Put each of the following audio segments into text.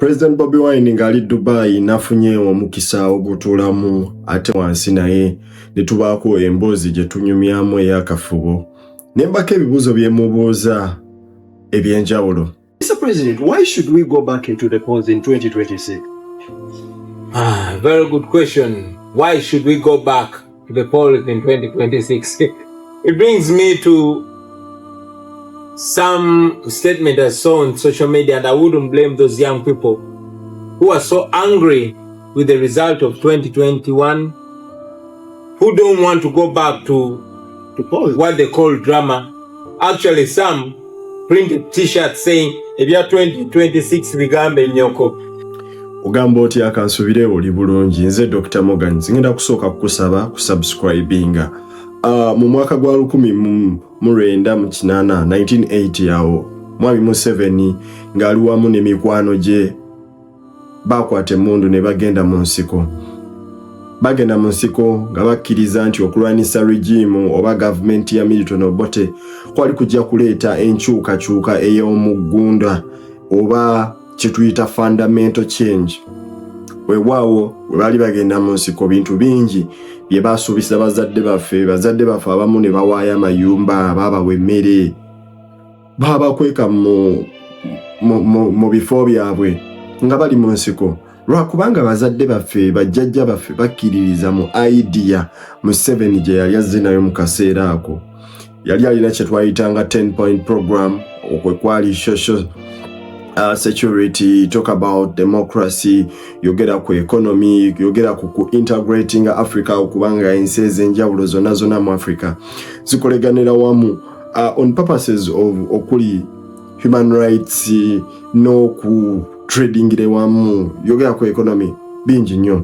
President Bobi Wine ngali Dubai nafunye omukisa ogutulamu ate wansi naye netubaako emboozi gye tunyumyamu ey'akafubo nembako ebibuuzo bye mubuuza ebyenjawulo. Mr. President, why should we go back into the polls in 2026? Very good question. Why should we go back to the polls in 2026? It brings me to some statement I saw on social media, and I wouldn't blame those young people who are so angry with the result of 2021, who don't want to go back to what they call drama. Actually, some printed t-shirts saying, if you are 2026, Bigambe Nyoko. Ugamba oti akansubire oli bulungi nze Dr. Morgan ngenda kusooka kukusaba kusubscribinga mu mwaka gwa 1980 awo mwami Museveni ngali wamu n'emikwano gye bakwate mundu ne bagenda mu nsiko nga bakkiriza nti okulwanisa regime oba government ya Milton Obote kwali kujja kuleeta enkyukakyuka ey'omugunda oba kituyita fundamental change. Weewaawo we bali bagenda mu nsiko bintu bingi bye basuubisa bazadde baffe abamu ne bawaayo amayumba baabawa emmere baabakweka mu bifo byabwe nga bali mu nsiko lwakubanga bazadde baffe bajjajja baffe bakkiririza mu idea Museveni gye yali azze nayo mu kaseera ako. Yali alina kye twayitanga 10-point program okwe kwali social security, talk about democracy, yogera ku economy, yogera ku integrating Africa okubanga ensi ezenjawulo zonna mu Africa zikoleganira wamu on purposes of okuli human rights no ku trading wamu, yogera ku economy bingi nnyo.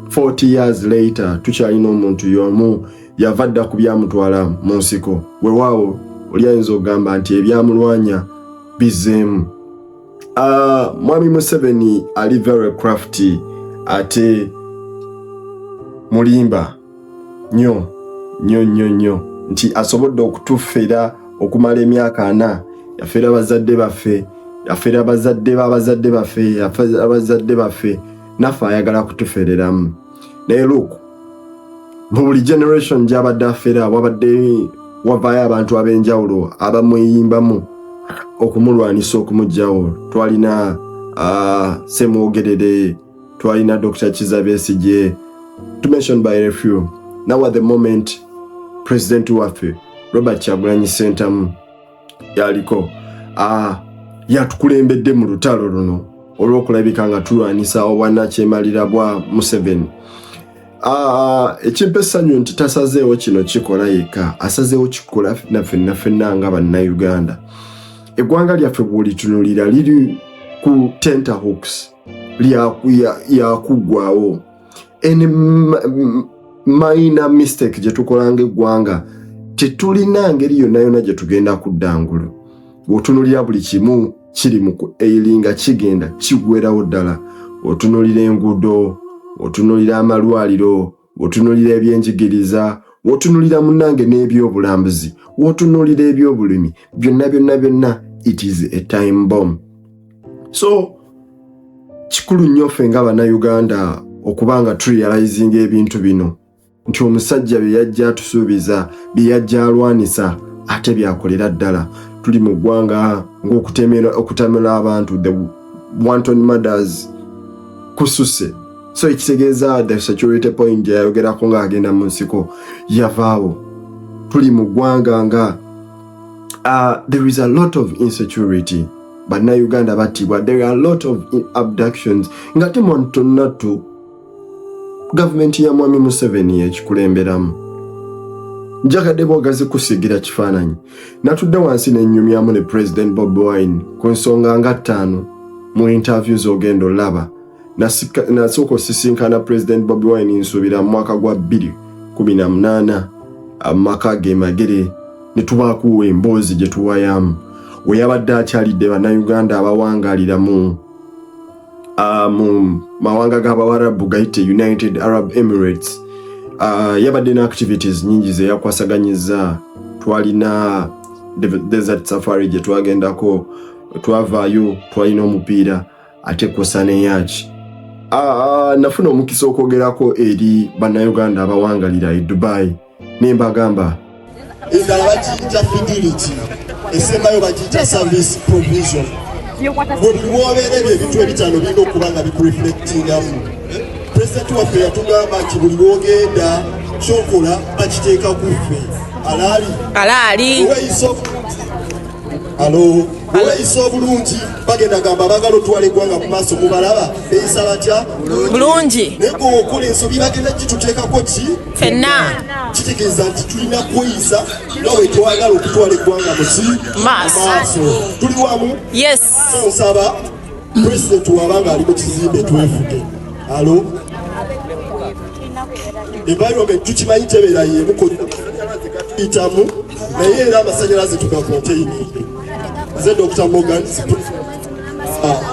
40 years later tukyalina omuntu y'omu yavadda ku byamutwala mu nsiko. Weewaawo oli ayinza okugamba nti ebyamulwanya bizeemu. Mwami Museveni ali very crafty ate mulimba nnyo nti asobodde okutufera okumala emyaka 4 yafera abazadde baffe yafera abazadde baffe naffe ayagala kutufereramu. Naye look, mu buli generation gy'abadde afera wabadde wavaayo abantu ab'enjawulo abamweyimbamu okumulwanisa okumugjawo. Twalina Semwogerere, twalina Dr. Kiza Besigye, to mention by a few. Now at the moment President waffe Robert Kyagulanyi Ssentamu yaliko yatukulembedde mu lutalo luno olw'okulabika nga tulwanisa obwannakyemalira bwa Museveni. Ekimpa essanyu nti tasazeewo kino kikola yekka, asazeewo kikola ffenna nga bannayuganda. Eggwanga lyaffe bw'olitunulira liri ku tenterhooks lyakuggwaawo. Any minor mistake gye tukolanga eggwanga tetulina ngeri yonna gye tugenda kudda ngulu. Bw'otunulira buli kimu kiri mu eilinga kigenda kiggwerawo ddala. Otunulira enguudo, otunulira amalwaliro, otunulira ebyenjigiriza, otunulira munnange n'ebyobulambuzi, otunulira ebyobulimi, byonna it is a time bomb. So kikulu nnyo ffe nga bannayuganda okubanga turealizing ebintu bino nti omusajja bye yajja atusuubiza bye yajja alwanisa ate byakolera ddala. Tuli mu ggwanga ng'okutemera abantu, the wanton murders kususe. So ekitegeeza the security point yayogerako ng'agenda mu nsiko yavaawo. Tuli mu ggwanga nga there is a lot of insecurity. Bannayuganda battibwa, there are a lot of abductions. Nga temontonatu government ya mwami Museveni ekikulemberamu. Njagadde bwogazi kusigira kifaananyi. Natudde wansi n'ennyumyamu ne President Bobi Wine ku nsonga nga 5 mu interviews ogenda olaba. Nasooka osisinkana President Bobi Wine nsuubira mu mwaka gwa 2018 amaka ge magere ne tubaako emboozi gye tuwayamu. We yabadde akyalidde bannayuganda abawangaalira mu mawanga g'Abawarabu gayite United Arab Emirates. Yabadde na activities nyingi ze yakwasaganyizza. Twalina desert safari gye twagendako, twavaayo, twalina omupiira. ate kosa neyaaki. Nafuna omukisa okwogerako eri bannayuganda abawangalira e Dubai ne mbagamba endala bagiyita fidelity, esembayo bagiyita service provision. Bwe biwobeera ebyo ebintu ebitaano birina okuba nga bikureflectingamu. Pulezidenti waffe yatugamba nti buli lwogenda kyokola bakiteeka kuffe. Alaali oweyisa obulungi bagenda gamba abagala otwala eggwanga mu maaso mubalaba beyisa batya bulungi, naye gweokola ensobi bagenda gituteekako ki ffenna, kitegeeza nti tulina kweyisa nga bwe twagala okutwala eggwanga mu maaso. Tuli wamu? So nsaba pulezidenti wabanga ali mu kizimbe twefuge. Environment tukimanyi tebeera y'emu itamu naye era amasanyalaze tugakonteyinire. Nze Dr. Morgan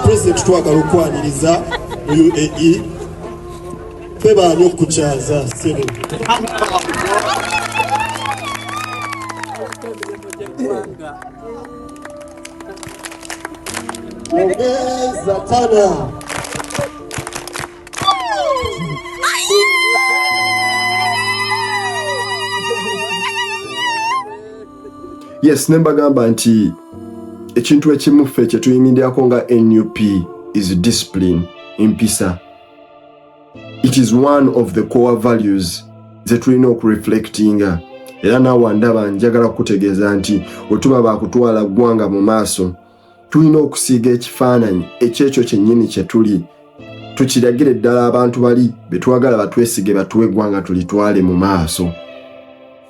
President twagala okwaniriza UAE bebaani okukyaza sebo ongeza tana. Yes, nembagamba nti ekintu ekimu ffe kye tuyimirirako nga NUP is discipline, empisa. It is one of the core values ze tulina okureflectinga. Era naawe ndaba njagala kutegeeza nti otuba baakutwala ggwanga mu maaso tulina okusiiga ekifaananyi ekyekyo kyennyini kye tuli, tukiragire ddala abantu bali betwagala batwesige batuwe eggwanga tulitwale mu maaso.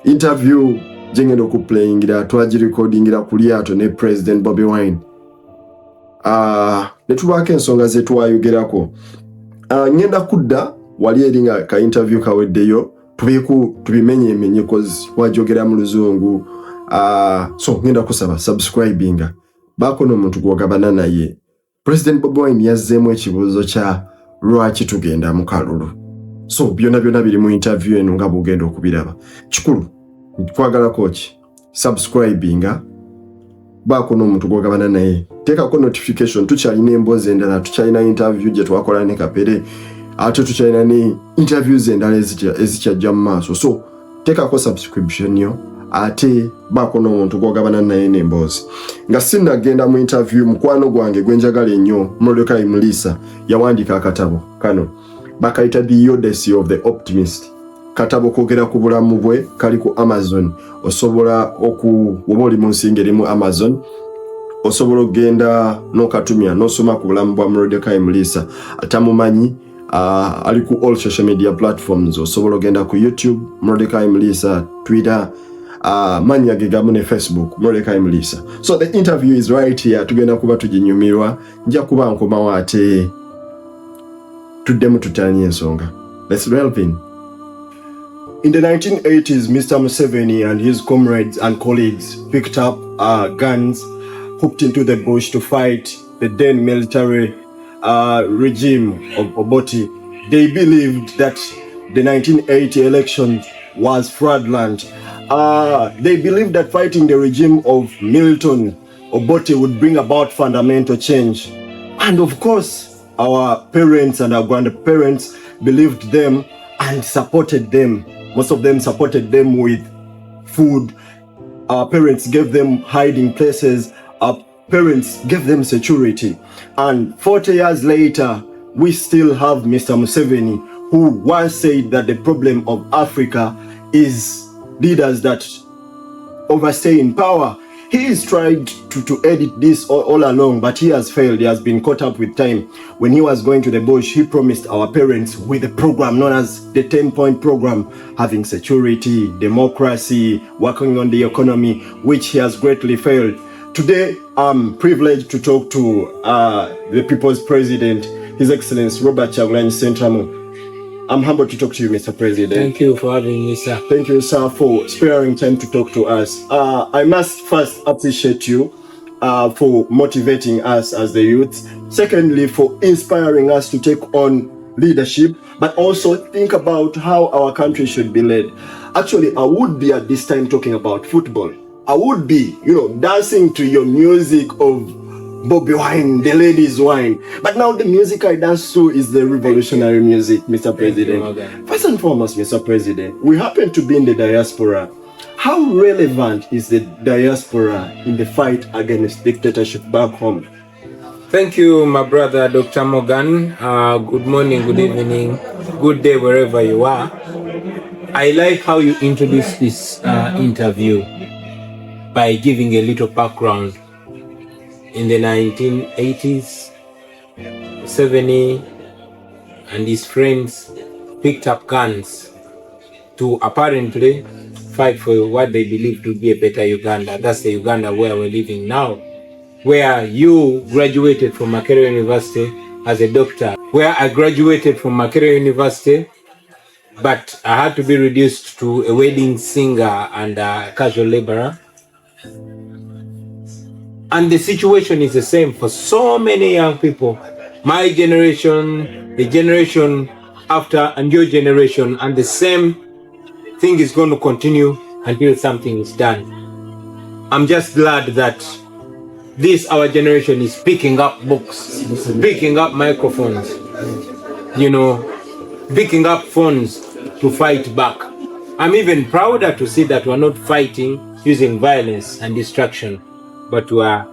Interview jengendo okuplayingira twagirekodingira ku lyato ne President Bobi Wine. Ne tubaako ensonga ze twayogerako. Ngenda kudda wali eringa ka interview kaweddeyo tubimenye cause wajogera mu luzungu. So ngenda kusaba subscribinga baako n'omuntu gwogabana naye. President Bobi Wine yazzeemu ekibuuzo kya lwaki tugenda mu kalulu. So byonna biri mu interview eno nga bugenda okubiraba. Kikulu kwagala kochi subscribinga baako n'omuntu gwogabana naye. Teekako notification, tukyalina emboozi endala, tukyalina interview gye twakola ne Kapere, ate tukyalina ne interviews endala ezikyajja mu maaso. So teekako subscription yo ate baako n'omuntu gwogabana naye n'emboozi. Nga sinnagenda mu interview, mukwano gwange gwe njagala ennyo Mordecai Mulisa yawandiika akatabo kano bakayita The Odyssey of the Optimist. Katabo kogera ku bulamu bwe kali ku Amazon. Osobola oba oli mu nsinga eri mu Amazon, osobola okgenda n'okatumya n'osoma ku bulamu bwa Mordecai Mulisa. Atamumanyi ali ku all social media platforms. Osobola ogenda ku YouTube Mordecai Mulisa, Twitter manya gegamu ne Facebook Mordecai Mulisa. So the interview is right here. Tugenda kuba tujinyumirwa, nja kuba nkomawo ate tuddemu tutanye ensonga. Let's delve in. In the 1980s, Mr. Museveni and his comrades and colleagues picked up guns, hooked into the bush to fight the then military regime of Obote. They believed that the 1980 election was fraudulent. They believed that fighting the regime of Milton Obote would bring about fundamental change. And of course, our parents and our grandparents believed them and supported them. Most of them supported them with food. Our parents gave them hiding places. Our parents gave them security. And 40 years later, we still have Mr. Museveni, who once said that the problem of Africa is leaders that overstay in power. He has tried to edit this all along, but he has failed. He has been caught up with time. When he was going to the bush, he promised our parents with a program known as the 10-point program, having security, democracy, working on the economy, which he has greatly failed. Today, I'm privileged to talk to the People's President, His Excellency Robert Kyagulanyi Ssentamu. I'm humbled to talk to you, Mr. President. Thank you for having me, sir. Thank you, sir, for sparing time to talk to us. I must first appreciate you for motivating us as the youth. Secondly, for inspiring us to take on leadership, but also think about how our country should be led. Actually, I would be at this time talking about football. I would be, dancing to your music of Bobi Wine, the ladies' wine. But now the music I dance to is the revolutionary music, Mr. President. First and foremost, Mr. President, we happen to be in the diaspora. How relevant is the diaspora in the fight against dictatorship back home? Thank you, my brother, Dr. Morgan. Good morning, good evening, good day, wherever you are. I like how you introduced this interview by giving a little background. In the 1980s, 70, and his friends picked up guns to apparently fight for what they believe to be a better Uganda. That's the Uganda where we're living now, where you graduated from Makerere University as a doctor, where I graduated from Makerere University, but I had to be reduced to a wedding singer and a casual laborer. And the situation is the same for so many young people. My generation, the generation after, and your generation, and the same thing is going to continue until something is done. I'm just glad that our generation is picking up books, picking up microphones, picking up phones to fight back. I'm even prouder to see that we're not fighting using violence and destruction, but we are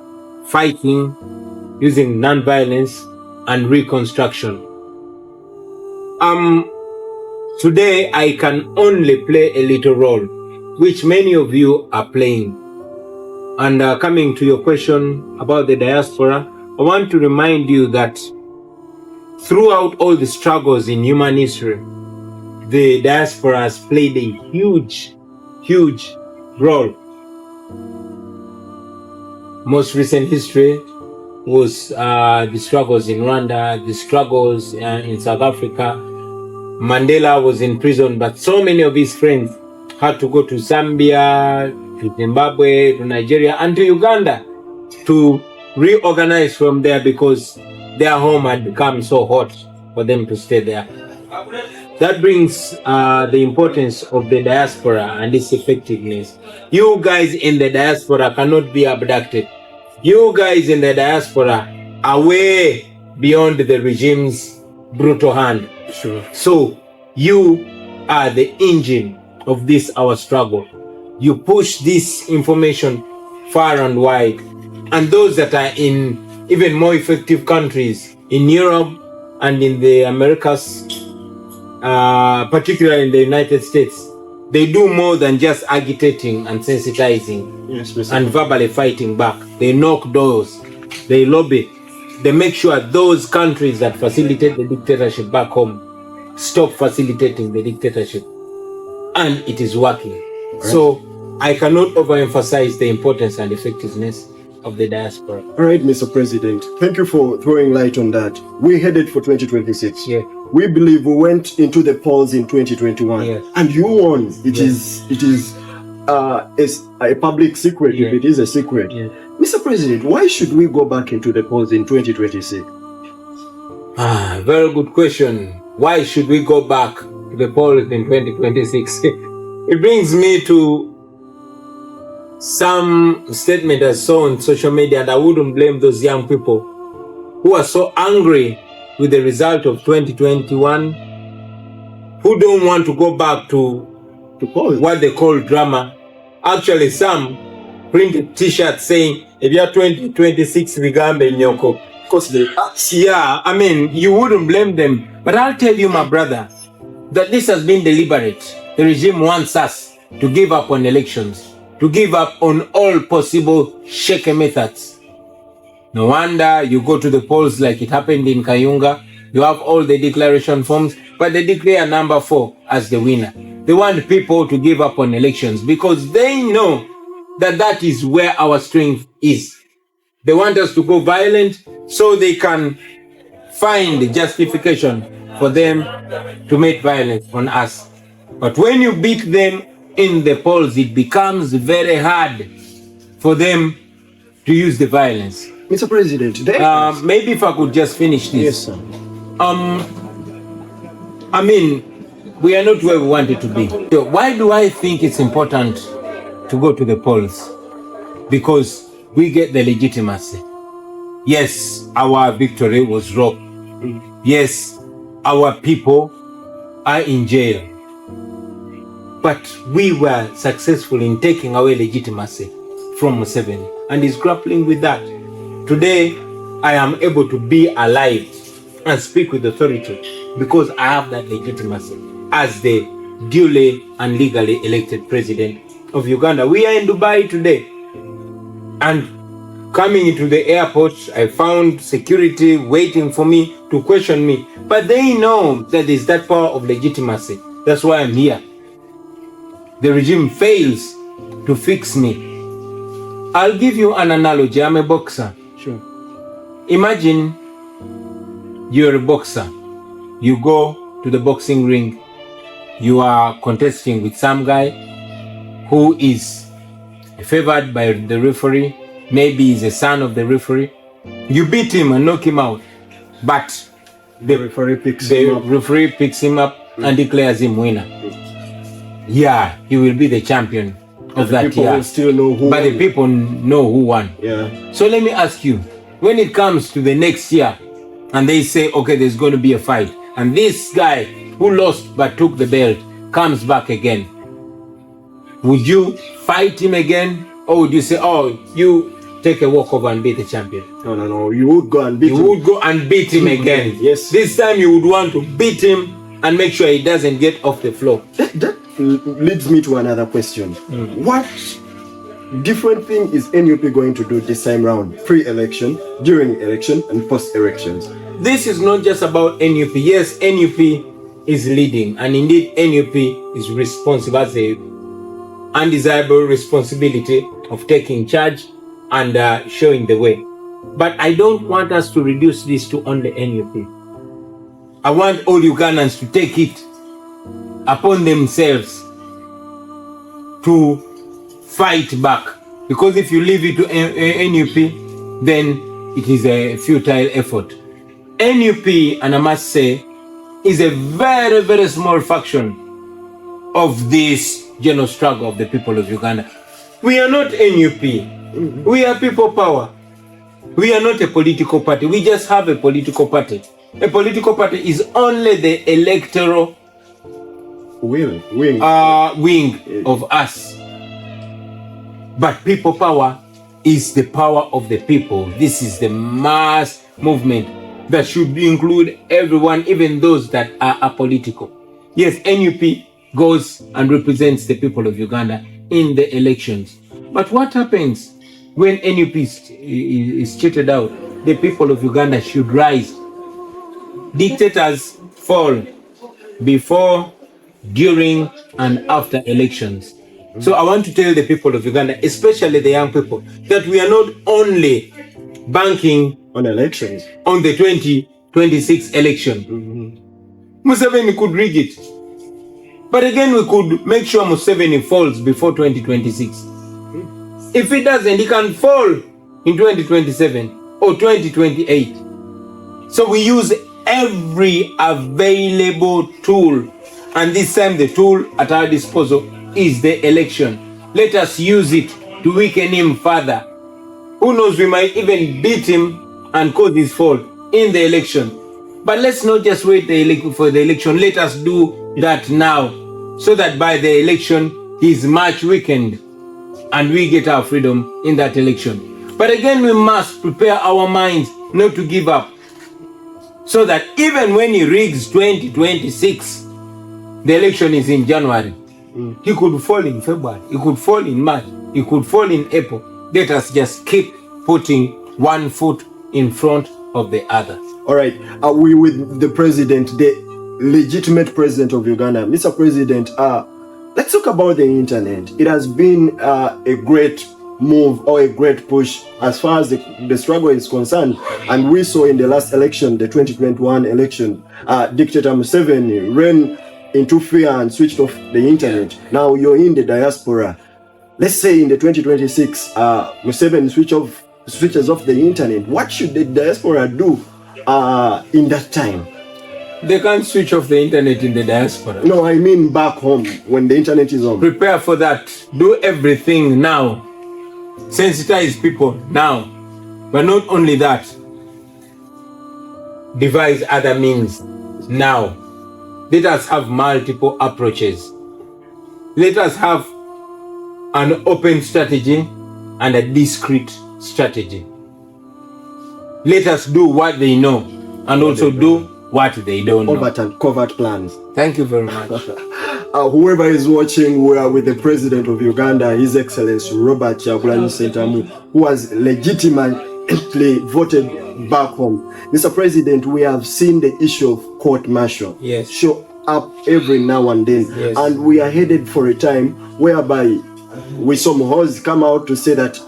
fighting using non-violence and reconstruction. Today I can only play a little role, which many of you are playing. And coming to your question about the diaspora, I want to remind you that throughout all the struggles in human history, the diaspora has played a huge, huge role. Most recent history was the struggles in Rwanda, the struggles in South Africa. Mandela was in prison, but so many of his friends had to go to Zambia, to Zimbabwe, to Nigeria, and to Uganda to reorganize from there because their home had become so hot for them to stay there. That brings the importance of the diaspora and its effectiveness. You guys in the diaspora cannot be abducted. You guys in the diaspora are way beyond the regime's brutal hand. Sure. So you are the engine of this, our struggle. You push this information far and wide. And those that are in even more effective countries, in Europe and in the Americas, particularly in the United States, they do more than just agitating and sensitizing and verbally fighting back. They knock doors, they lobby, they make sure those countries that facilitate the dictatorship back home stop facilitating the dictatorship. And it is working. Right. So I cannot overemphasize the importance and effectiveness of the diaspora. All right, Mr. President, thank you for throwing light on that. We're headed for 2026. Yeah. We believe we went into the polls in 2021, yeah, and you won. It is a public secret, yeah, if it is a secret. Yeah. Mr. President, why should we go back into the polls in 2026? Very good question. Why should we go back to the polls in 2026? It brings me to some statement I saw on social media, and I wouldn't blame those young people who are so angry with the result of 2021, who don't want to go back to what they call drama. Actually, some printed t-shirts saying, if you're 2026, Vigambe Nyoko. Because they yeah, I mean, you wouldn't blame them. But I'll tell you, my brother, that this has been deliberate. The regime wants us to give up on elections, to give up on all possible shaky methods. No wonder you go to the polls like it happened in Kayunga. You have all the declaration forms, but they declare number 4 as the winner. They want people to give up on elections because they know that that is where our strength is. They want us to go violent so they can find justification for them to make violence on us. But when you beat them in the polls, it becomes very hard for them to use the violence. Mr. President, maybe if I could just finish this. Yes, sir. I mean, we are not where we wanted to be. So why do I think it's important to go to the polls? Because we get the legitimacy. Yes, our victory was robbed. Yes, our people are in jail. But we were successful in taking away legitimacy from Museveni, and he's grappling with that. Today, I am able to be alive and speak with authority because I have that legitimacy as the duly and legally elected president of Uganda. We are in Dubai today, and coming into the airport, I found security waiting for me to question me. But they know that there's that power of legitimacy. That's why I'm here. The regime fails to fix me. I'll give you an analogy. I'm a boxer. Sure. Imagine you're a boxer. You go to the boxing ring. You are contesting with some guy who is favored by the referee. Maybe he's a son of the referee. You beat him and knock him out. But the referee picks him up and declares him winner. Yeah, he will be the champion of that people year. Will still know who but won. the people know who won. Yeah. So let me ask you, when it comes to the next year and they say, okay, there's going to be a fight, and this guy who lost but took the belt comes back again, would you fight him again? Or would you say, oh, you take a walkover and beat the champion? No. You would go and beat him. You would go and beat him again. Yes. This time you would want to beat him and make sure he doesn't get off the floor. That leads me to another question. What different thing is NUP going to do this time round? Pre-election, during election, and post-elections? This is not just about NUP. Yes, NUP is leading, and indeed NUP is responsible, as a undesirable responsibility of taking charge and showing the way. But I don't want us to reduce this to only NUP. I want all Ugandans to take it upon themselves to fight back. Because if you leave it to NUP, then it is a futile effort. NUP, and I must say, is a very, very small faction of this general struggle of the people of Uganda. We are not NUP. We are people power. We are not a political party. We just have a political party. A political party is only the electoral wing of us. But people power is the power of the people. This is the mass movement that should include everyone, even those that are apolitical. Yes, NUP goes and represents the people of Uganda in the elections. But what happens when NUP is cheated out? The people of Uganda should rise. Dictators fall before, during, and after elections. So I want to tell the people of Uganda, especially the young people, that we are not only banking on elections, on the 2026 election. Museveni could rig it. But again, we could make sure Museveni falls before 2026. If he doesn't, he can fall in 2027 or 2028. So we use every available tool, and this time the tool at our disposal is the election. Let us use it to weaken him further. Who knows, we might even beat him and cause his fall in the election. But let's not just wait for the election. Let us do that now, so that by the election he is much weakened and we get our freedom in that election. But again, we must prepare our minds not to give up, so that even when he rigs 2026, the election is in January. He could fall in February, he could fall in March, he could fall in April. Let us just keep putting one foot in front of the other. All right, are we with the president, the legitimate president of Uganda? Mr. President, let's talk about the internet. It has been a great move or a great push as far as the struggle is concerned. And we saw in the last election, the 2021 election, Dictator Museveni ran into fear and switched off the internet. Now you're in the diaspora. Let's say in the 2026, Museveni switches off the internet. What should the diaspora do in that time? They can't switch off the internet in the diaspora. No, I mean back home when the internet is on. Prepare for that. Do everything now. Sensitize people now. But not only that, devise other means now. Let us have multiple approaches. Let us have an open strategy and a discreet strategy. Let us do what they know and also do what they don't know. Overt and covert plans. Thank you very much. Whoever is watching, we are with the President of Uganda, His Excellency Robert Kyagulanyi Ssentamu, who has legitimately voted back home. Mr. President, we have seen the issue of court-martial Yes. show up every now and then, Yes. and we are headed for a time whereby with some hosts come out to say that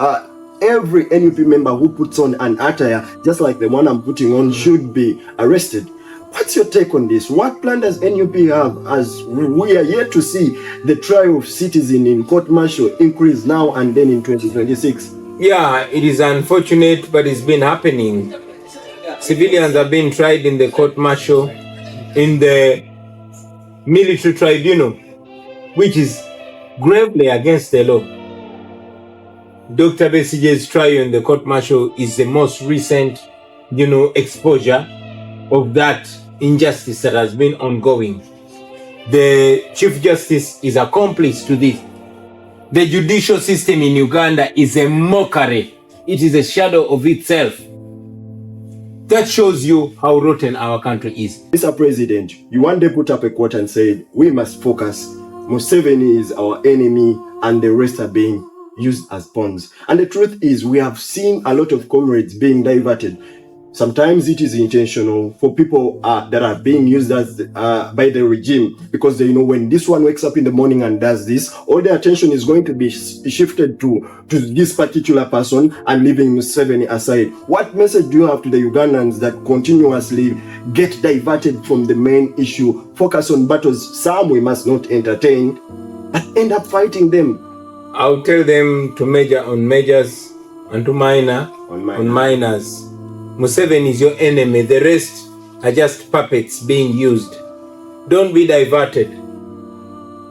every NUP member who puts on an attire, just like the one I'm putting on, should be arrested. What's your take on this? What plan does NUP have, as we are yet to see the trial of citizens in court-martial increase now and then in 2026? Yeah, it is unfortunate, but it's been happening. Civilians have been tried in the court-martial, in the military tribunal, which is gravely against the law. Dr. Besige's trial in the court-martial is the most recent, exposure of that injustice that has been ongoing. The Chief Justice is accomplice to this. The judicial system in Uganda is a mockery. It is a shadow of itself. That shows you how rotten our country is. Mr. President, you one day put up a quote and said, we must focus. Museveni is our enemy and the rest are being used as pawns. And the truth is, we have seen a lot of comrades being diverted. Sometimes it is intentional for people that are being used as by the regime, because they know when this one wakes up in the morning and does this, all their attention is going to be shifted to this particular person and leaving Museveni aside. What message do you have to the Ugandans that continuously get diverted from the main issue, focus on battles some we must not entertain, and end up fighting them? I'll tell them to major on majors and to minor on minors. Museveni is your enemy. The rest are just puppets being used. Don't be diverted.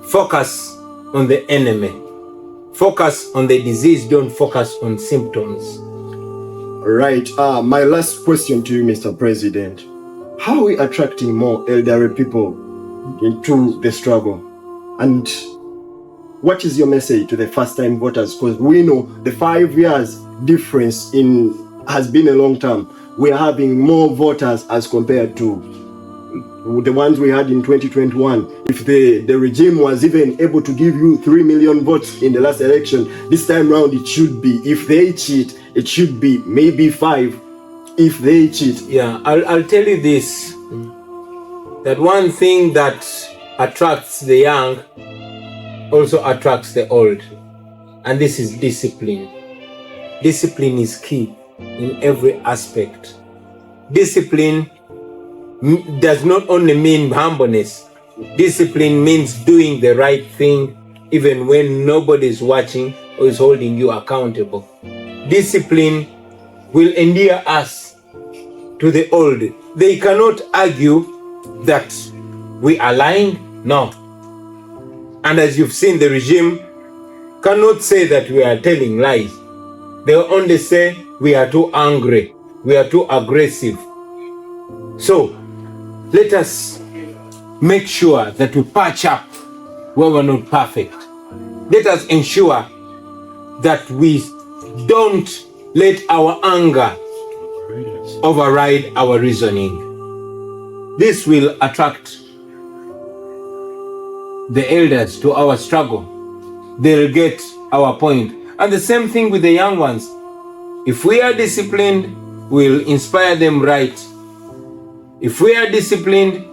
Focus on the enemy. Focus on the disease. Don't focus on symptoms. Right. My last question to you, Mr. President. How are we attracting more elderly people into the struggle? And what is your message to the first-time voters? Because we know the 5 years difference has been a long time. We are having more voters as compared to the ones we had in 2021. If the regime was even able to give you 3 million votes in the last election, this time round it should be, if they cheat, it should be maybe 5 if they cheat. Yeah, I'll tell you this, that one thing that attracts the young also attracts the old, and this is discipline. Discipline is key in every aspect. Discipline does not only mean humbleness. Discipline means doing the right thing even when nobody is watching or is holding you accountable. Discipline will endear us to the old. They cannot argue that we are lying. No. And as you've seen, the regime cannot say that we are telling lies. They will only say we are too angry, we are too aggressive. So let us make sure that we patch up where we're not perfect. Let us ensure that we don't let our anger override our reasoning. This will attract the elders to our struggle. They'll get our point. And the same thing with the young ones. If we are disciplined, we'll inspire them right. If we are disciplined,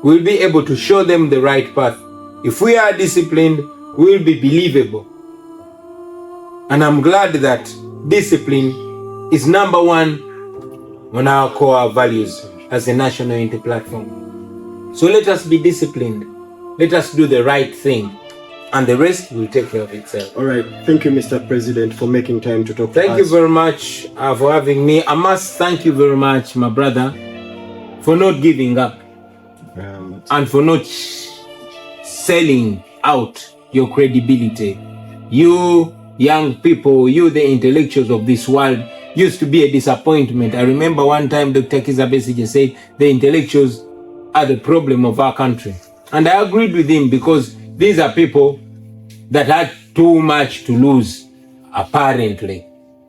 we'll be able to show them the right path. If we are disciplined, we'll be believable. And I'm glad that discipline is number one on our core values as a national unity platform. So let us be disciplined. Let us do the right thing, and the rest will take care of itself. All right. Thank you, Mr. President, for making time to talk to us. Thank you very much for having me. I must thank you very much, my brother, for not giving up and for not selling out your credibility. You young people, you the intellectuals of this world, used to be a disappointment. I remember one time Dr. Kizza Besigye said the intellectuals are the problem of our country. And I agreed with him because these are people that had too much to lose, apparently.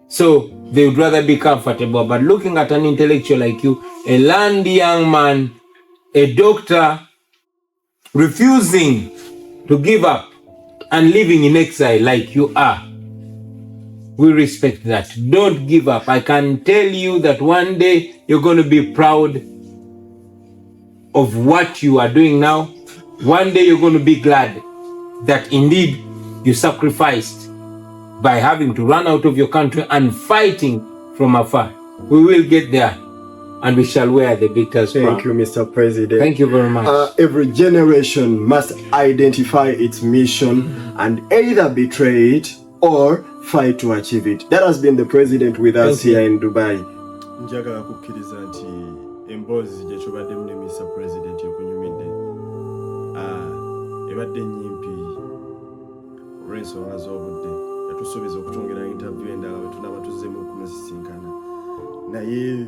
So they would rather be comfortable. But looking at an intellectual like you, a learned young man, a doctor, refusing to give up and living in exile like you are, we respect that. Don't give up. I can tell you that one day you're going to be proud of what you are doing now. One day you're going to be glad that indeed you sacrificed by having to run out of your country and fighting from afar. We will get there and we shall wear the victor's crown. Thank you, Mr. President. Thank you very much. Every generation must identify its mission and either betray it or fight to achieve it. That has been the president with us here in Dubai. Njagala kukkiriza nti emboozi gye tubadde mu ne Mr. President ekunyumidde ebadde nnyimpi olw'ensonga z'obudde. Yatusuubiza okutwongera interview endala bwe tunaaba tuzzeemu okumusisinkana. Naye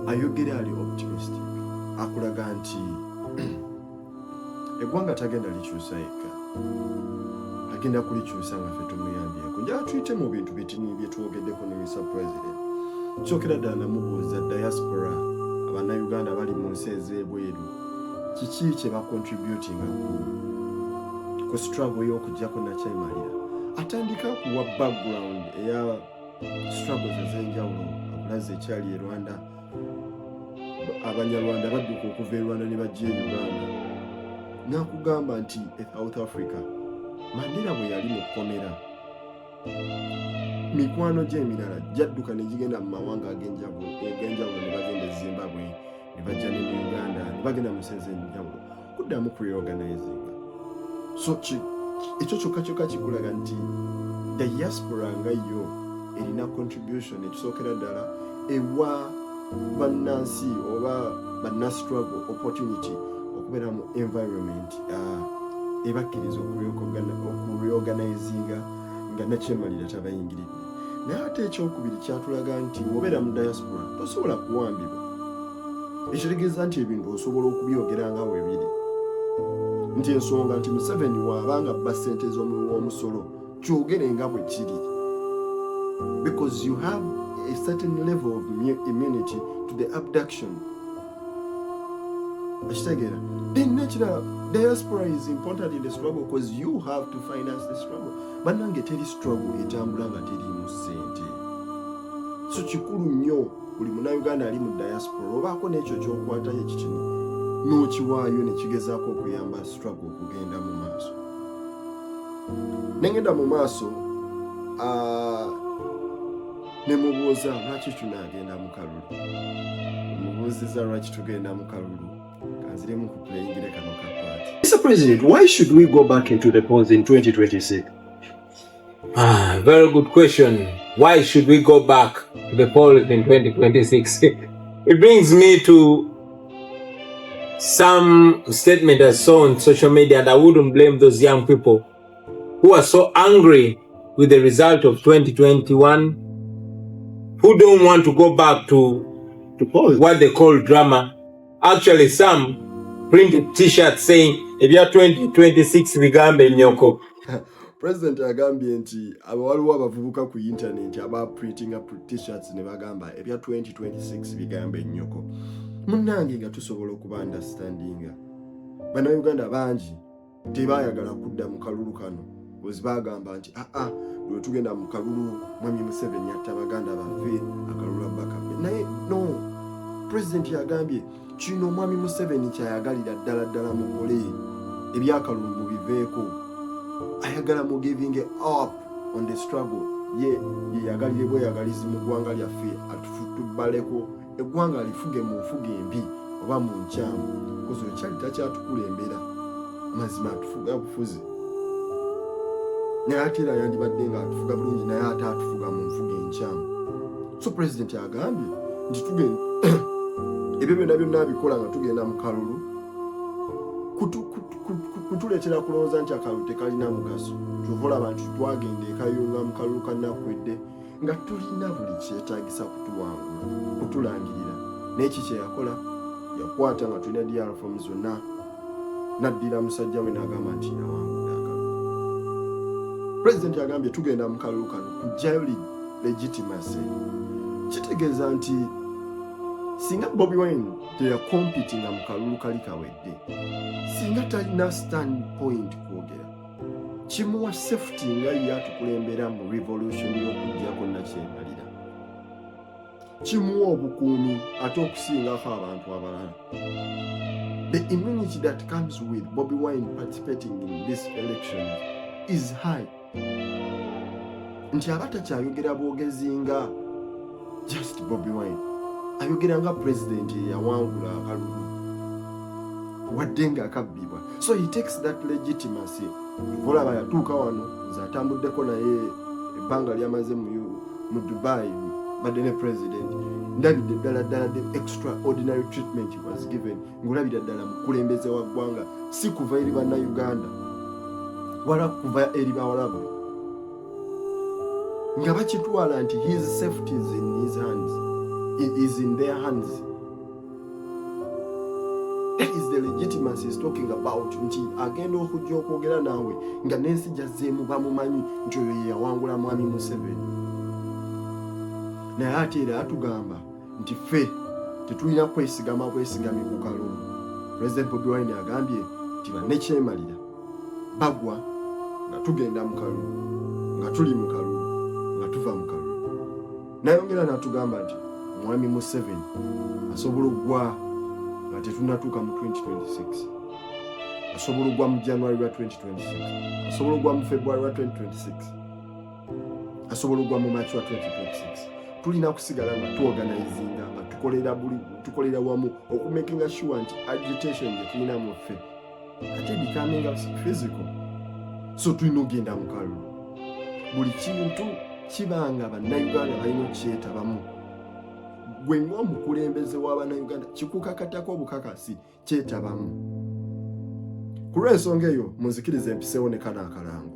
ayogera ali optimistic. Akulaga nti eggwanga tagenda likyusa yekka. Agenda kulikyusa nga ffe tumuyambyeko. Njala tuyite mu bintu bitini bye twogeddeko ne Mr. President. Kyokera ddala namubuuza diaspora Abannayuganda bali mu nsi ez'ebweru kiki kye bacontributinga ku struggle y'okuggyako nakyemalira. Atandika kuwa background eya struggles ez'enjawulo abulazi ekyali e Rwanda. Abanyarwanda badduka okuva e Rwanda ne bajja e Uganda. N'akugamba nti e South Africa Mandela bwe yali mu kkomera mikwano gye emirala gyadduka ne gigenda mu mawanga ag'enjawulo ne bagenda e Zimbabwe ne bajja ne mu Uganda ne bagenda mu nsi ez'enjawulo kuddamu kureorganizinga. So ekyo kyokka kikulaga nti diaspora nga yo erina contribution ekisookera ddala ewa bannansi oba bannastruggle opportunity okubeera mu environment ebakkiriza okureorganizinga nga nakyemalira tabayingiridde. Naye ate ekyokubiri kyatulaga nti obeera mu diaspora tosobola kuwambibwa. Ekitegeeza nti ebintu osobola okubyogera nga weebiri. Nti ensonga nti Museveni waabanga bba ssente z'omusolo kyogere nga bwe kiri. Because you have a certain level of immunity to the abduction. Then natural diaspora is important in the struggle because you have to finance the struggle. But nange teri struggle etambula nga terimu ssente. So kikulu nnyo buli munnayuganda ali mu diaspora obaako n'ekyo ky'okwatayo ekitini n'okiwaayo ne kigezaako okuyamba struggle okugenda mu maaso. Nengenda mu maaso ne mubuuza lwaki tunaagenda mu kalulu. Mubuuziza lwaki tugenda mu kalulu. Mr. President, why should we go back into the polls in 2026? Very good question. Why should we go back to the polls in 2026? It brings me to some statement I saw on social media, and I wouldn't blame those young people who are so angry with the result of 2021, who don't want to go back to what they call drama. Actually, some printed t-shirts saying, if you are 2026, Vigambe Nyoko. President agambye nti waliwo abavubuka ku internet printing t-shirts ne bagamba ebya 2026 bigambe nnyoko. Munnange nga tusobola okuba understandinga. Bannayuganda bangi tebaayagala kudda mu kalulu kano. Bwe bagamba nti lwe tugenda mu kalulu Mwami Museveni yatta baganda baffe akalulu abakabe. Naye no, President yagambye kino Mwami Museveni kyayagalira ddala mugole ebyakalumbu biveeko. Ayagala mu giving up on the struggle. Ye yagalire bweyagalizi mu ggwanga lyaffe atutubbaleko eggwanga lifuge mu nfuga embi oba mu nkyamu kozo kyali takyatukulembera mazima atufuga bufuzi. Naye ate era yandibadde nga atufuga bulungi naye ate atufuga mu nfuga enkyamu. So President agambye nti tugenda ebyo byonna bikola nga tugenda mu kalulu kutuleetera kulowooza nti akalulu tekalina mugaso. Tuvola abantu twagenda ekayunga mu kalulu kanakwedde nga tulina buli kyetaagisa kutuwangula kutulangirira n'eki kye yakola yakwata nga tulina diaspora zonna naddira musajja we n'agamba nti yawangudde akalulu. President yagambye tugenda mu kalulu kano kujjayo legitimacy. Kitegeeza nti singa Bobi Wine teyakompitinga mu kalulu kali kawedde, singa talina standpoint kwogera, kimuwa safety nga yatukulembera mu revolution y'okujjako nakyemalira, kimuwa obukuumi ate okusingako abantu abalala. The immunity that comes with Bobi Wine participating in this election is high. Nti abatakyayogera bwogezi nga just Bobi Wine, ayogera nga president yawangula akalulu wadde nga akabbibwa. So he takes that legitimacy. Olaba yatuuka wano nze atambuddeko naye ebbanga lyamaze mu Dubai badde ne president, ndabidde ddala the extraordinary treatment he was given. Ngulabira ddala mukulembeze wa ggwanga si kuva eri bannayuganda wala kuva eri bawalabu, nga bakitwala nti his safety is in his hands, it is in their hands. That is the legitimacy he's talking about. Nti agenda okujja okwogera naawe nga n'ensi gyazzeemu bamumanyi nti oyo ye yawangula mwami Museveni. Naye ate era atugamba nti ffe tetulina kwesigamye ku kalulu. President Bobi Wine agambye nti bannekyemalira bagwa nga tugenda mu kalulu, nga tuli mu kalulu, nga tuva mu kalulu. Nayongera n'atugamba nti mwami Museveni asobola okugwa nga tetunnatuuka mu 2026, asobola okugwa mu January lwa 2026, asobola okugwa mu February lwa 2026, asobola okugwa mu March lwa 2026. Tulina kusigala nga tuorganizinga, nga tukolera wamu okumakinga sure nti agitation gye tulina mu ffe ate becoming physical. So tulina okugenda mu kalulu, buli kintu kibanga bannayuganda balina okukyetabamu. Gwe ng'omukulembeze w'abannayuganda kikukakatako obukakasi kyetabamu. Ku lw'ensonga eyo munzikirize empiseewo ne kana akalango.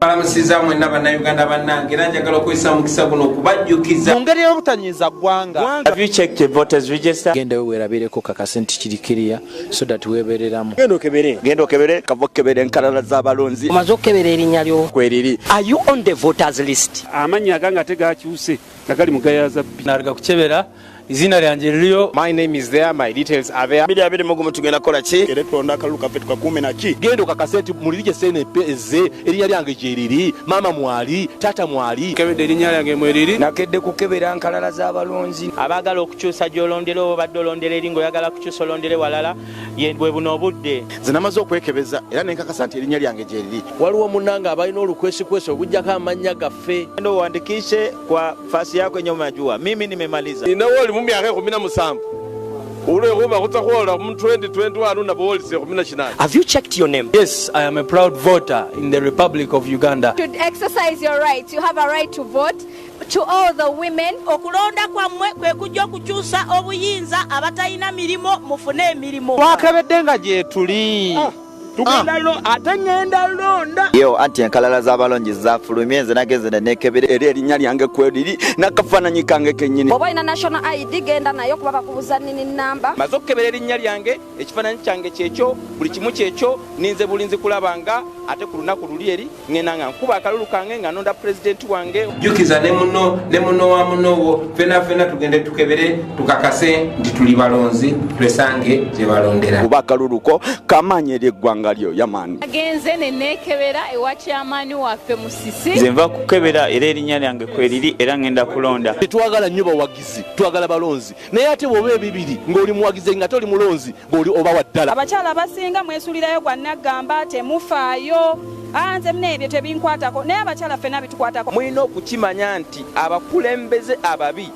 Balamusiza mwenna bannayuganda bannange era njagala okuyisa mukisa guno okubajjukiza mu ngeri y'obutanyiza ggwanga. Have you checked the voters register? Genda weerabireko kakase nti kirikiriya so that weebereramu. Genda okebere kava okebere enkalala z'abalonzi. Omaze okebera erinnya lyo kweriri. Are you on the voters list? Amannya aganga tegakyuse nagali mugayaza Nariga kukyebera izina lyange liriyo. My name is there, my details are there. Bidi abiri mugumu tugenda kola ki? Eretonda akalu kafetu ka 10 na ki. Genda okakase nti mulirije SNP eze erinnya lyange gyeriri, mama mwali, tata mwali. kebedde erinnya lyange mweriri. Nakedde kukebera nkalala z'abalonzi abaagala okukyusa gy'olondera oba badde olondera eringo oyagala kukyusa olondere walala ye bwe buno obudde. Nze namaze okwekebeza era nenkakasa nti erinnya lyange gyeriri. Waliwo munnanga abalina olukwesikwesi okuggyako amannya gaffe. Ndo uandikishe kwa fasi yako yenye umejua. Mimi nimemaliza. Ninawo mu myaka 17 ulwekuba kutakola mu 2021 nabolise 18. Have you checked your name? Yes, I am a proud voter in the Republic of Uganda. You should exercise your rights. You have a right to vote. To all the women, okulonda kwammwe kwe kujja okukyusa obuyinza abatalina mirimo mufune emirimu. Twakebedde nga gye tuli. Tugenda ate ngenda londa. Yo anti enkalala z'abalonzi zafulumye nze nageze nekebere eri erinnya lyange kweriri n'akafaananyi kange kennyini. Oba ina national ID genda nayo kuba bakubuza nini namba. Maze okukebera erinnya lyange ekifaananyi kyange kyekyo buli kimu kyekyo ninze bulinzi kulabanga ate ku lunaku luli eri ngenda nga nkuba akalulu kange nga nonda president wange. Jjukiza ne muno wa munowo fena tugende tukebere tukakase nti tuli balonzi twesange gye balondera. Kuba akaluluko kamanye eri eggwanga lyo yamani. Agenze ne nekebera ewa chairman waffe Musisi. Nze nva kukebera era erinnya lyange kweriri era ngenda kulonda. Twagala nnyo bawagizi, twagala balonzi. Naye ate bw'oba ebibiri ng'oli muwagizi nga toli mulonzi ng'oli oba wa ddala. Abakyala abasinga mwesulirayo gwa nagamba temufaayo. Anze mnebyo tebinkwatako naye abakyala ffenna bitukwatako. Mulina okukimanya nti abakulembeze ababi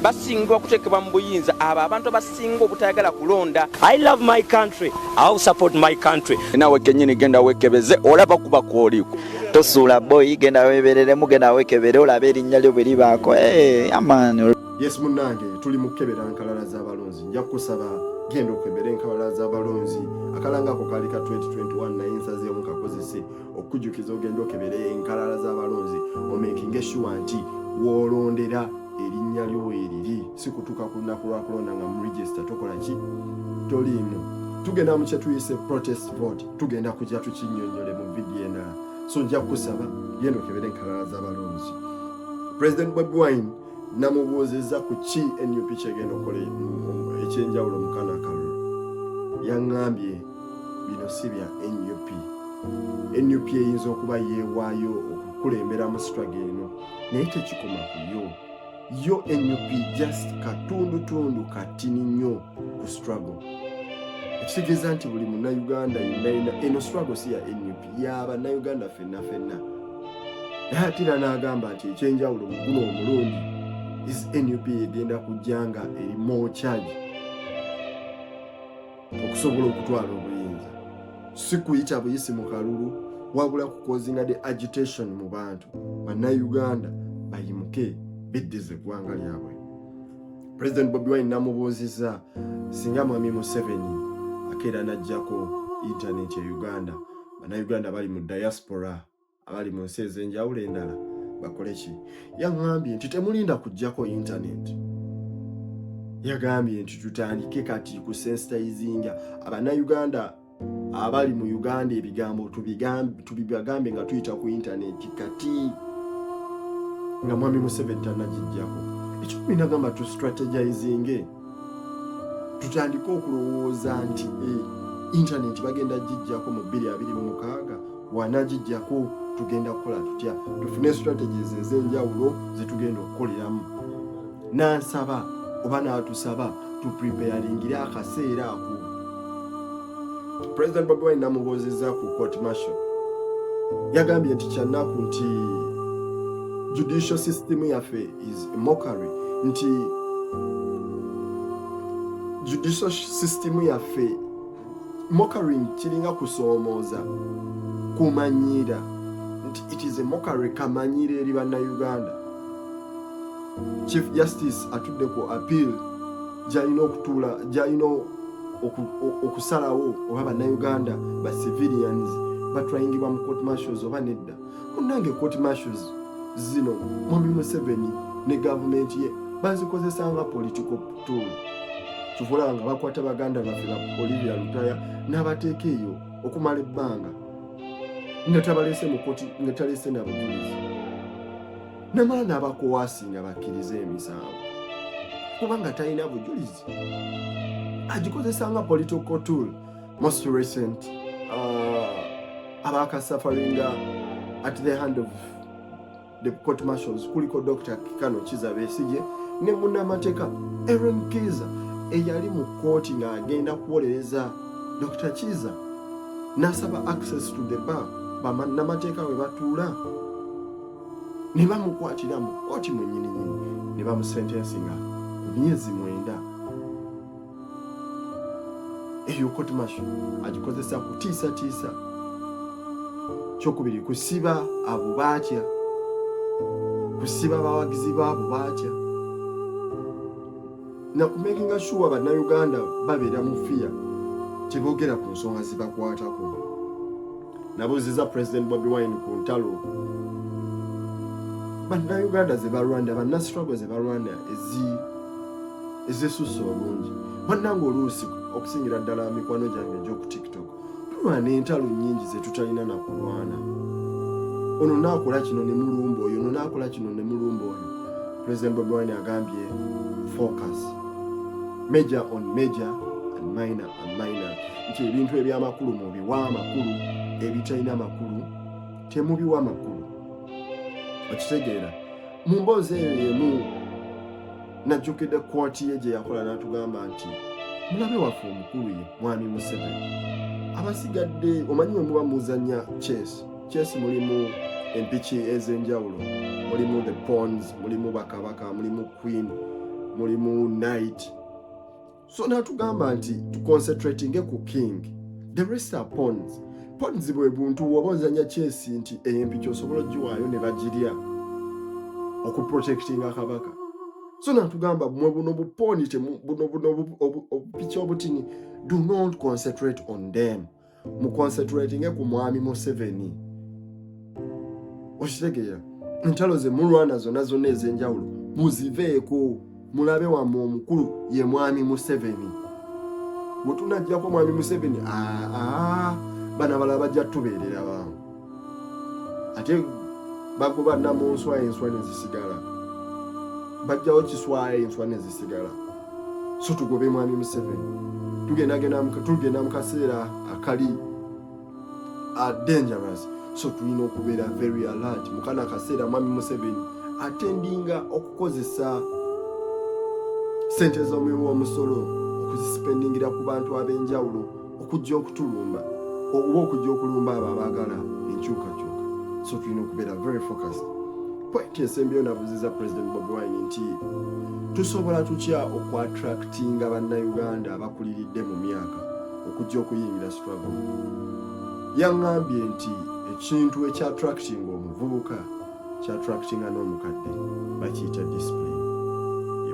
basinga okuteekebwa mu buyinza abo abantu basinga obutayagala kulonda. I love my country. I will support my country. Nawe kennyini genda wekebeze olaba kuba kw'oliko. Tosuula boyi genda weebereremu genda wekebere olaba erinnya lyo bwe libaako. Amani. Yes munange tuli mukebera nkalala z'abalonzi nja kusaba genda okebera enkalala z'abalonzi akalanga ko kali ka 2021 naye nsazeemu kakozese okujjukiza ogenda okebera enkalala z'abalonzi omakinge sure nti woolondera erinnya lyo eriri si kutuuka ku lunaku lwa kulonda nga mu register tokola ki toliimu tugenda mu kye tuyise protest vote tugenda kujja tukinnyonnyole mu vidiyo endala so nja kusaba genda okebera enkalala z'abalonzi. President Bobi Wine namubuuzizza ku ki NUP kyegenda okukola ekyenjawulo mu kano akalulu. Yaŋŋambye bino si bya NUP. NUP eyinza okuba yeewaayo okukulembera mu struggle eno naye tekikoma ku yo NUP just katundutundu katini nnyo ku struggle. Ekitegeeza nti buli munnayuganda yenna eno struggle si ya NUP y'abannayuganda ffenna naye ate era n'agamba nti ekyenjawulo mu guno omulungi is NUP egenda kujjanga eri more charge okusobola okutwala obuyinza si kuyita buyisi mu kalulu wabula kukozinga the agitation mu bantu bannayuganda bayimuke beddize eggwanga lyabwe. President Bobi Wine namubuuzizza singa mwami Museveni akeera n'ajjako internet ya Uganda bannayuganda bali mu diaspora abali mu nsi ez'enjawulo endala bakole ki. Yaŋŋambye nti temulinda kujjako internet. Yagambye nti tutandike kati ku sensitizinga abannayuganda abali mu Uganda ebigambo tubigambe nga tuyita ku internet kati nga mwami Museveni tannagijjako. Ekyo binagamba tu strategizinge tutandike okulowooza nti internet bagenda gijjako mu 2026 wanagijjako tugenda kukola tutya tufune strategies ez'enjawulo zetugenda okukoleramu. Nansaba oba n'atusaba tupreparingire akaseera ako. President Bobi Wine namubuuzizza ku court martial. Yagambye nti kyannaku nti judicial system yaffe is a mockery nti judicial system yaffe mockery kiringa kusoomooza kumanyira nti it is a mockery kamanyire eri bannayuganda. Chief Justice atudde ku appeal gyalina okutuula gyalina okusalawo oba bannayuganda ba civilians batwayingibwa mu court martials oba nedda. Munnange court martials zino mwami Museveni ne government ye bazikozesa nga political tool. Tuvola nga bakwata baganda baffe ba Olivia Lutaya n'abateeka eyo okumala ebbanga nga tabalese mu koti nga talese n'abajulizi namala n'abakowaasi nga bakkiriza emisango kubanga talina bujulizi agikozesa nga political tool. Most recent abakasaffaringa at the hand of the court martials kuliko Dr. Kikano Kiza Besigye ne munnamateeka Aaron Kiza eyali mu kooti ng'agenda kuwolereza Dr. Kiza n'asaba access to the bar bannamateeka we batuula ne bamukwatira mu kooti mwennyininyini ne bamusentensinga emyezi 9. Eyo court martial agikozesa kutiisatiisa. Kyokubiri kusiba abo baatya kusiba abawagizi baabo baatya na kumakinga sure bannayuganda babeera mu fiya teboogera ku nsonga zibakwatako. Nabuuziza President Bobi Wine ku ntalo bannayuganda ze balwanda bannastruggle ze balwanda ezisusa obungi bannanga oluusi okusingira ddala mikwano gyange egy'oku TikTok tulwana entalo nnyingi ze tutalina na kulwana. Ono naakola kino ne mulumba oyo ono naakola kino ne mulumba oyo. President Bobi Wine agambye focus major on major and minor on minor nti ebintu ebyamakulu mubiwa amakulu ebitalina makulu temubiwa makulu. Okitegeera mu mboozi eyo yemu najjukidde kooti ye gye yakola n'atugamba nti mulabe waffe omukulu ye mwami Museveni abasigadde omanyi we muba muzanya chess mulimu empiki ez'enjawulo mulimu the pawns mulimu bakabaka mulimu queen mulimu knight. So n'atugamba nti tuconcentratinge ku king the rest are pawns. Pawns bwe buntu woba ozanya chess nti empiki osobola ogiwaayo ne bagirya okuprotectinga kabaka So natugamba mwe buno buponi buno obupicha obutini, do not concentrate on them. Mu concentrating ku mwami Museveni. Oshitegeya. Ntalo ze mulwana zonna ezenjawulo muziveeko mulabe wa omukulu ye mwami Museveni. Mutunajja ko mwami Museveni bana bala bajja tubeerera bangu. Ate bagoba namunswa enswa nezisigala. Bajjawo kiswaye enswa nezisigala. So tugobe mwami Museveni. Tugenda mu kaseera akali dangerous. So tulina okubeera very alert. Mukana kaseera mwami Museveni atendinga okukozesa sente z'omuwi omusolo okuzispendingira ku bantu ab'enjawulo okujja okutulumba oba okujja okulumba abo abaagala enkyukakyuka. So tulina okubeera very focused. Point esembyo nabuziza President Bobi Wine nti tusobola tutya okwa-attractinga bannayuganda abakuliridde mu myaka okujja okuyingira struggle. Yaŋŋambye nti ekintu ekya-attractinga omuvubuka kya-attractinga n'omukadde bakiyita discipline.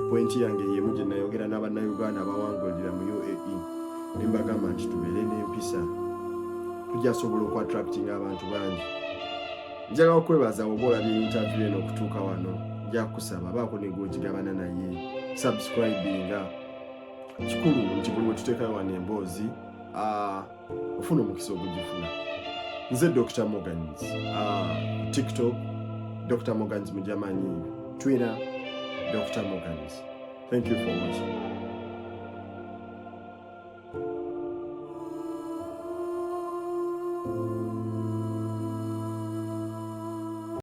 Pointi yange yemu gye nayogera n'abannayuganda abawangulira mu UAE ne mbagamba nti tubeere n'empisa tujja sobola okwa-attractinga abantu bangi. Njagala okwebaza oba olabye interview eno okutuuka wano, nja kusaba baako ne gw'ogigabana naye subscribinga. Kikulu nti buli we tuteekayo wano emboozi ofuna omukisa ogugifuna. Nze Dr. Morgans, TikTok Dr. Morgans mujamanyi, Twitter Dr. Morgans. Thank you for watching.